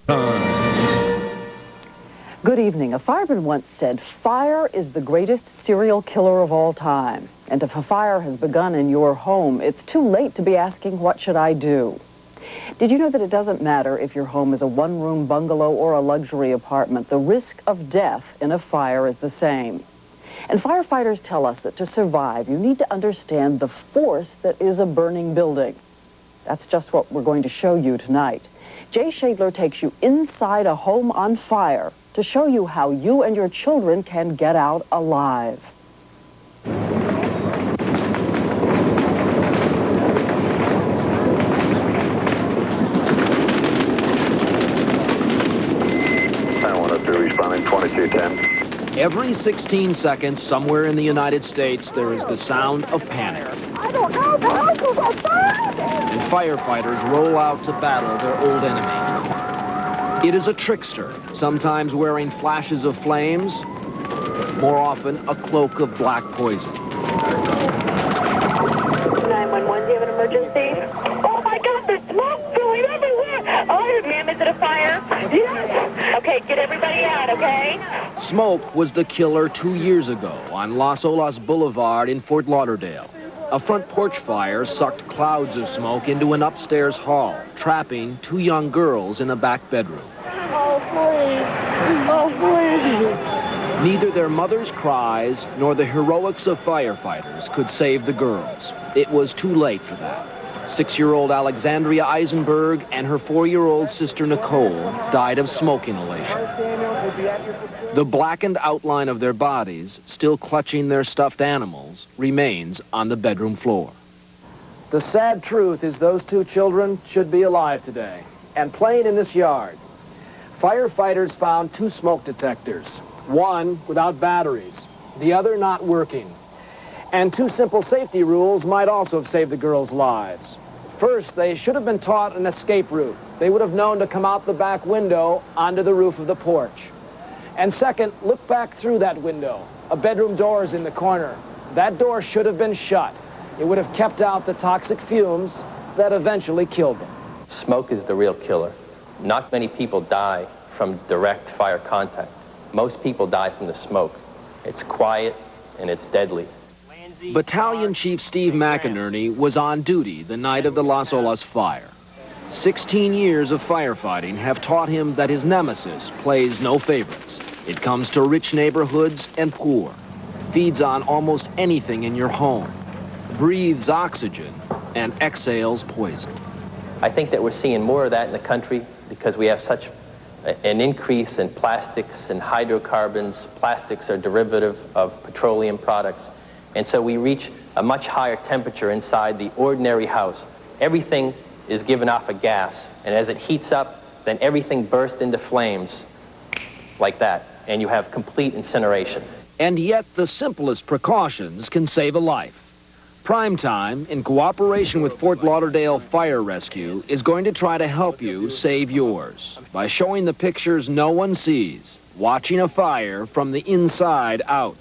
Good evening. A fireman once said, "Fire is the greatest serial killer of all time. And if a fire has begun in your home, it's too late to be asking, what should I do?" Did you know that it doesn't matter if your home is a one-room bungalow or a luxury apartment? The risk of death in a fire is the same. And firefighters tell us that to survive, you need to understand the force that is a burning building. That's just what we're going to show you tonight. Jay Shadler takes you inside a home on fire to show you how you and your children can get out alive. Responding 2210. Every 16 seconds, somewhere in the United States, there is the sound of panic. I don't know, the house is on fire! And firefighters roll out to battle their old enemy. It is a trickster, sometimes wearing flashes of flames, more often a cloak of black poison. 911, do you have an emergency? Oh my God, there's smoke going everywhere! Oh, ma'am, is it a fire? Yes! Okay, get everybody out, okay? Smoke was the killer 2 years ago on Las Olas Boulevard in Fort Lauderdale. A front porch fire sucked clouds of smoke into an upstairs hall, trapping 2 young girls in a back bedroom. Oh, please. Oh, please. Neither their mother's cries nor the heroics of firefighters could save the girls. It was too late for that. 6-year-old Alexandria Eisenberg and her 4-year-old sister Nicole died of smoke inhalation. The blackened outline of their bodies, still clutching their stuffed animals, remains on the bedroom floor. The sad truth is those 2 children should be alive today and playing in this yard. Firefighters found 2 smoke detectors, one without batteries, the other not working. And 2 simple safety rules might also have saved the girls' lives. First, they should have been taught an escape route. They would have known to come out the back window onto the roof of the porch. And second, look back through that window. A bedroom door is in the corner. That door should have been shut. It would have kept out the toxic fumes that eventually killed them. Smoke is the real killer. Not many people die from direct fire contact. Most people die from the smoke. It's quiet and it's deadly. Battalion Chief Steve McInerney was on duty the night of the Las Olas fire. 16 years of firefighting have taught him that his nemesis plays no favorites. It comes to rich neighborhoods and poor, feeds on almost anything in your home, breathes oxygen, and exhales poison. I think that we're seeing more of that in the country because we have such an increase in plastics and hydrocarbons. Plastics are derivative of petroleum products. And so we reach a much higher temperature inside the ordinary house. Everything is given off a gas, and as it heats up, then everything bursts into flames like that, and you have complete incineration. And yet the simplest precautions can save a life. Primetime, in cooperation with Fort Lauderdale Fire Rescue, is going to try to help you save yours by showing the pictures no one sees, watching a fire from the inside out.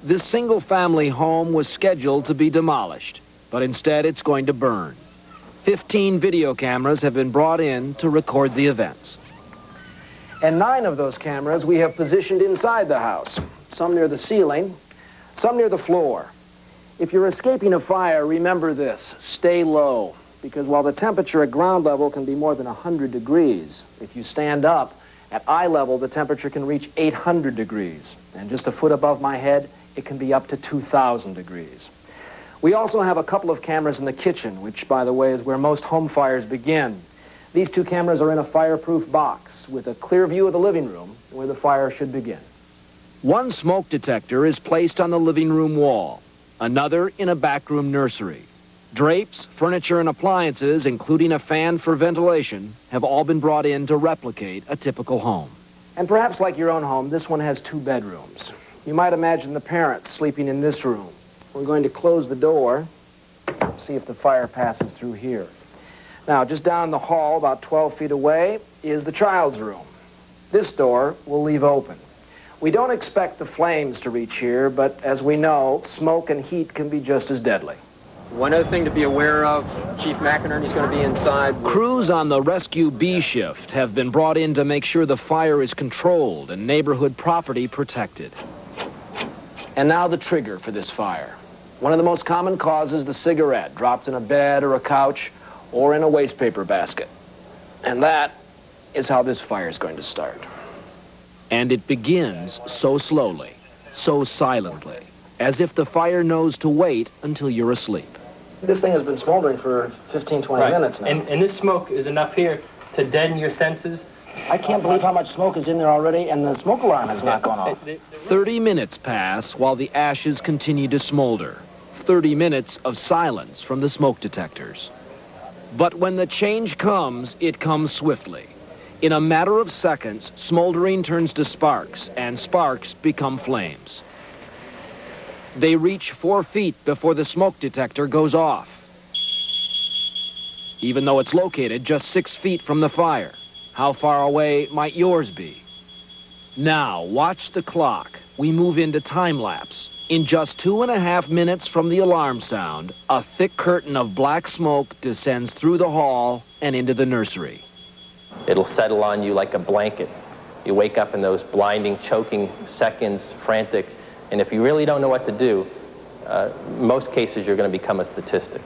This single-family home was scheduled to be demolished, but instead it's going to burn. 15 video cameras have been brought in to record the events. And 9 of those cameras we have positioned inside the house, some near the ceiling, some near the floor. If you're escaping a fire, remember this: stay low, because while the temperature at ground level can be more than 100 degrees, if you stand up, at eye level, the temperature can reach 800 degrees. And just a foot above my head, it can be up to 2,000 degrees. We also have a couple of cameras in the kitchen, which, by the way, is where most home fires begin. These 2 cameras are in a fireproof box with a clear view of the living room where the fire should begin. One smoke detector is placed on the living room wall, another in a backroom nursery. Drapes, furniture, and appliances, including a fan for ventilation, have all been brought in to replicate a typical home. And perhaps like your own home, this one has 2 bedrooms. You might imagine the parents sleeping in this room. We're going to close the door, see if the fire passes through here. Now, just down the hall, about 12 feet away, is the child's room. This door we'll leave open. We don't expect the flames to reach here, but as we know, smoke and heat can be just as deadly. One other thing to be aware of, Chief McInerney's going to be inside. Crews on the Rescue B shift have been brought in to make sure the fire is controlled and neighborhood property protected. And now the trigger for this fire. One of the most common causes, the cigarette, dropped in a bed or a couch or in a waste paper basket. And that is how this fire is going to start. And it begins so slowly, so silently, as if the fire knows to wait until you're asleep. This thing has been smoldering for 15, 20 minutes now. And this smoke is enough here to deaden your senses. I can't believe how much smoke is in there already, and the smoke alarm has not gone off. 30 minutes pass while the ashes continue to smolder. 30 minutes of silence from the smoke detectors. But when the change comes, it comes swiftly. In a matter of seconds, smoldering turns to sparks, and sparks become flames. They reach 4 feet before the smoke detector goes off, even though it's located just 6 feet from the fire. How far away might yours be? Now, watch the clock. We move into time-lapse. In just 2.5 minutes from the alarm sound, a thick curtain of black smoke descends through the hall and into the nursery. It'll settle on you like a blanket. You wake up in those blinding, choking seconds, frantic, and if you really don't know what to do, most cases you're going to become a statistic.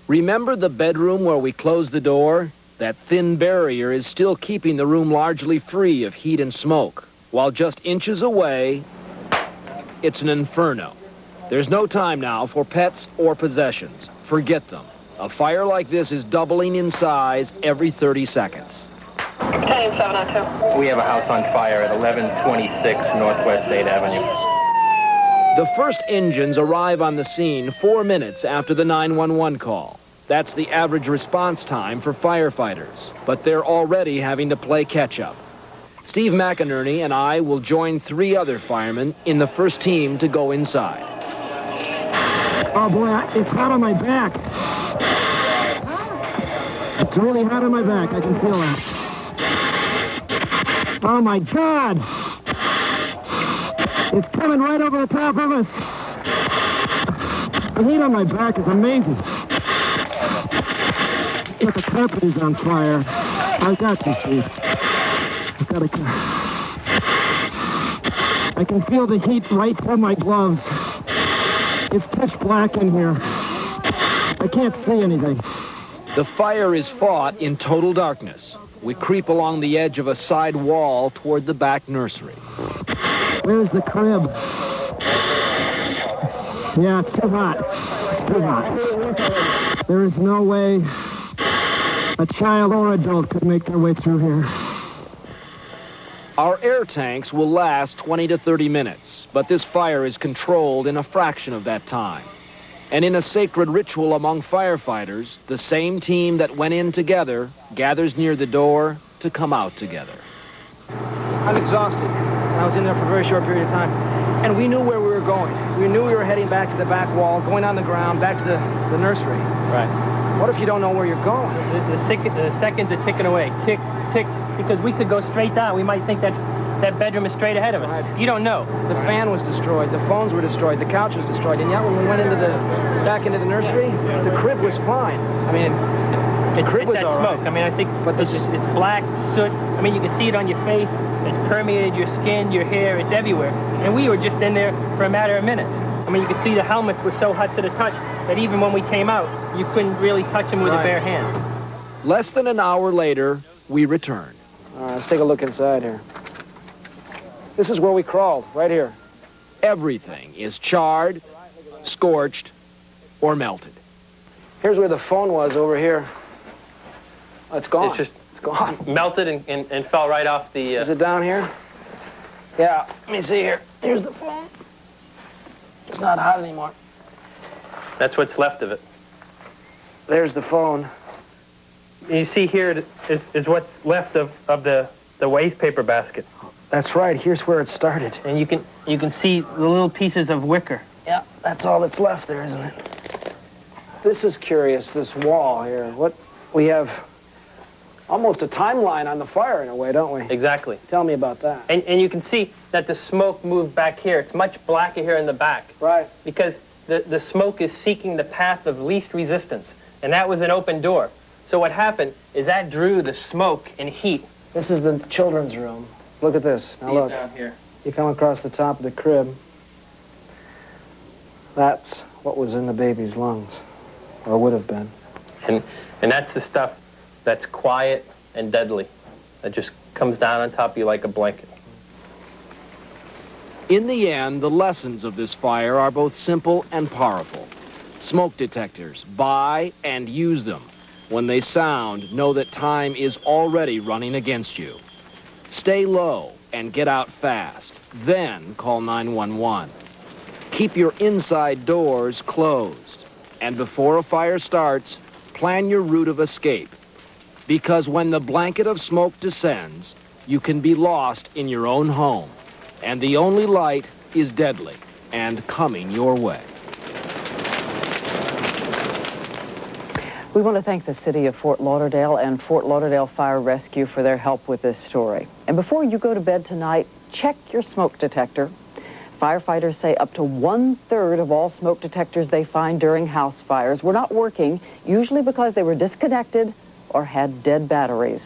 Remember the bedroom where we closed the door? That thin barrier is still keeping the room largely free of heat and smoke, while just inches away, it's an inferno. There's no time now for pets or possessions. Forget them. A fire like this is doubling in size every 30 seconds. 10702. We have a house on fire at 1126 Northwest 8th Avenue. The first engines arrive on the scene 4 minutes after the 911 call. That's the average response time for firefighters, but they're already having to play catch-up. Steve McInerney and I will join 3 other firemen in the first team to go inside. Oh boy, it's hot on my back. It's really hot on my back, I can feel that. Oh my God! It's coming right over the top of us. The heat on my back is amazing. But the carpet is on fire. I got this, Steve. I got to. I can feel the heat right through my gloves. It's pitch black in here. I can't see anything. The fire is fought in total darkness. We creep along the edge of a side wall toward the back nursery. Where's the crib? Yeah, it's too hot. It's too hot. There is no way a child or adult could make their way through here. Our air tanks will last 20 to 30 minutes, but this fire is controlled in a fraction of that time. And in a sacred ritual among firefighters, the same team that went in together gathers near the door to come out together. I'm exhausted. I was in there for a very short period of time. And we knew where we were going. We knew we were heading back to the back wall, going on the ground, back to the nursery. Right. What if you don't know where you're going? The seconds are ticking away. Tick, tick, because we could go straight down. We might think that bedroom is straight ahead of us. Right. You don't know. The fan was destroyed, the phones were destroyed, the couch was destroyed, and yet when we went back into the nursery, the crib was fine. I mean, the crib it's was that all smoke. right. I mean, I think But it's black soot. I mean, you can see it on your face. It's permeated your skin, your hair. It's everywhere. And we were just in there for a matter of minutes. I mean, you could see the helmets were so hot to the touch that even when we came out, you couldn't really touch them with a bare hand. Less than an hour later, we return. All right, let's take a look inside here. This is where we crawled, right here. Everything is charred, scorched, or melted. Here's where the phone was over here. Oh, it's gone. It's It's gone. melted and fell right off the... Is it down here? Yeah, let me see here. Here's the phone. It's not hot anymore. That's what's left of it. There's the phone. You see here is what's left of the waste paper basket. That's right. Here's where it started. And you can see the little pieces of wicker. Yeah, that's all that's left there, isn't it? This is curious, this wall here. We have almost a timeline on the fire in a way, don't we? Exactly. Tell me about that. And you can see that the smoke moved back here. It's much blacker here in the back. Right. Because the smoke is seeking the path of least resistance, and that was an open door. So what happened is that drew the smoke and heat. This is the children's room. Look at this. Now look. Down here. You come across the top of the crib. That's what was in the baby's lungs, or would have been. And that's the stuff that's quiet and deadly. That just comes down on top of you like a blanket. In the end, the lessons of this fire are both simple and powerful. Smoke detectors, buy and use them. When they sound, know that time is already running against you. Stay low and get out fast. Then call 911. Keep your inside doors closed. And before a fire starts, plan your route of escape. Because when the blanket of smoke descends, you can be lost in your own home. And the only light is deadly and coming your way. We want to thank the city of Fort Lauderdale and Fort Lauderdale Fire Rescue for their help with this story. And before you go to bed tonight, check your smoke detector. Firefighters say up to 1/3 of all smoke detectors they find during house fires were not working, usually because they were disconnected or had dead batteries.